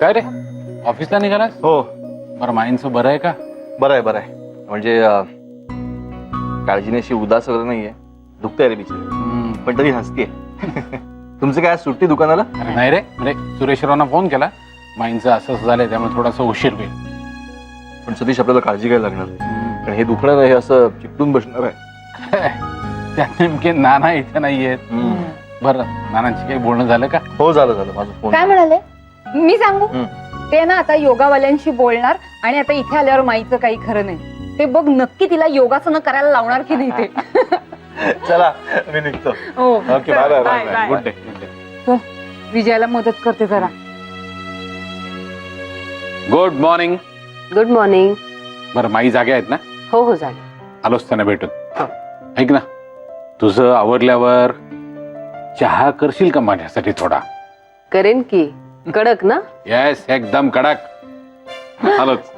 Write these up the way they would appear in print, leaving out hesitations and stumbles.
काय रे ऑफिसला निघालास? हो बरं माईंचं बरं आहे का? बरं आहे म्हणजे काळजीने अशी उदास वगैरे नाहीये, दुखतंय रे बिचारी, पण तरी हसतेय. तुमचं काय आज सुट्टी दुकानाला? अरे नाही रे, म्हणजे सुरेशरावांना फोन केला, माईंचं असं झालंय त्यामुळे थोडासा उशीर होईल. पण सतीश आपल्याला काळजी घ्यायला लागणार आहे, कारण हे दुखणं हे असं चिकटून बसणार आहे. त्यात नेमके नाना इथे नाहीयेत. बरं नानांची काही बोलणं झालं का? हो झालं माझं फोन. काय म्हणाले मी सांगू? ते ना आता योगावाल्यांशी बोलणार आणि आता इथे आल्यावर माईचं काही खरं नाही. ते बघ नक्की तिला योगासनं करायला लावणार की नाही ते. चला मी निघतो. Okay bye bye. Good day. विजयाला मदत करते जरा. Good morning. Good morning. बरं माई जागे आहेत ना? हो हो झाले. आलोच त्यांना भेटून. ऐक ना, तुझं आवरल्यावर चहा करशील का माझ्यासाठी थोडा? करेन की. कडक ना? येस एकदम कडक. आलोच.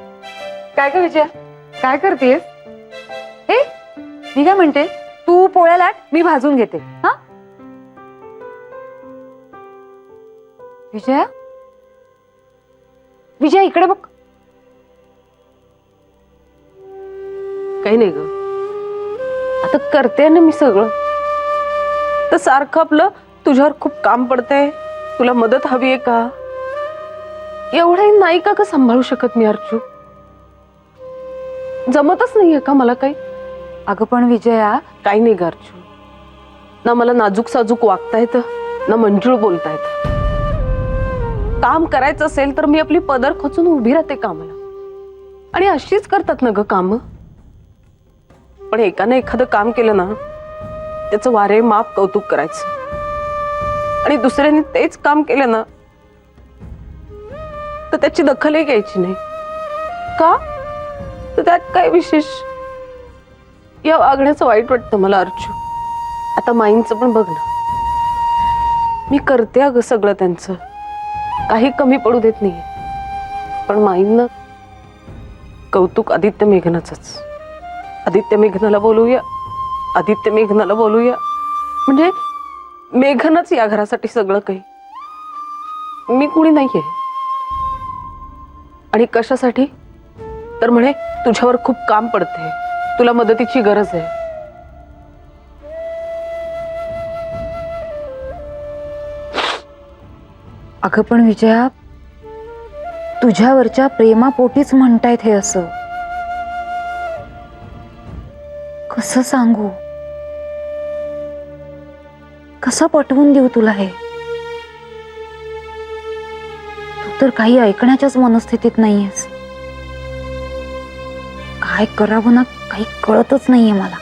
काय का विजया, काय करतेस? हे मी काय म्हणते, तू पोळ्या लाट, मी भाजून घेते. हा विजया, विजया इकडे बघ. काही नाही ग, आता करते ना मी सगळं. तर सारखं आपलं तुझ्यावर खूप काम पडतंय, तुला मदत हवी आहे का? एवढंही नाही का सांभाळू शकत मी अर्जू? जमतच नाहीये का मला काही? अगं पण विजया, काही नाही ग अर्जू, ना मला नाजूक साजूक वागता येतं, ना मंजूळ बोलता येतं. काम करायचं असेल तर मी आपली पदर खोचून उभी राहते कामाला, आणि अशीच करतात ना ग काम. पण एकाने एखादं काम केलं ना, त्याचं वारे माप कौतुक करायचं, आणि दुसऱ्याने तेच काम केलं ना तर त्याची दखलही घ्यायची नाही. का? तर त्यात काय विशेष? या वागण्याचं वाईट वाटतं मला अर्जू. आता माईंचं पण बघ ना, मी करते अगं सगळं त्यांचं, काही कमी पडू देत नाही. पण माईंना कौतुक आदित्य मेघनाचंच. आदित्य मेघनाला बोलूया, आदित्य मेघनाला बोलूया, म्हणजे मेघनच या घरासाठी सगळं काही. मी कुणी नाहीये. आणि कशासाठी? तर म्हणे तुझ्यावर खूप काम पडते, तुला मदतीची गरज आहे. अगं पण विजया, तुझ्यावरच्या प्रेमापोटीच म्हणतायत हे असं. कसं सांगू, कसं पटवून देऊ तुला हे? तू तर काही ऐकण्याच्याच मनस्थितीत नाहीयेस. काय करावं ना काही कळतच नाहीये मला.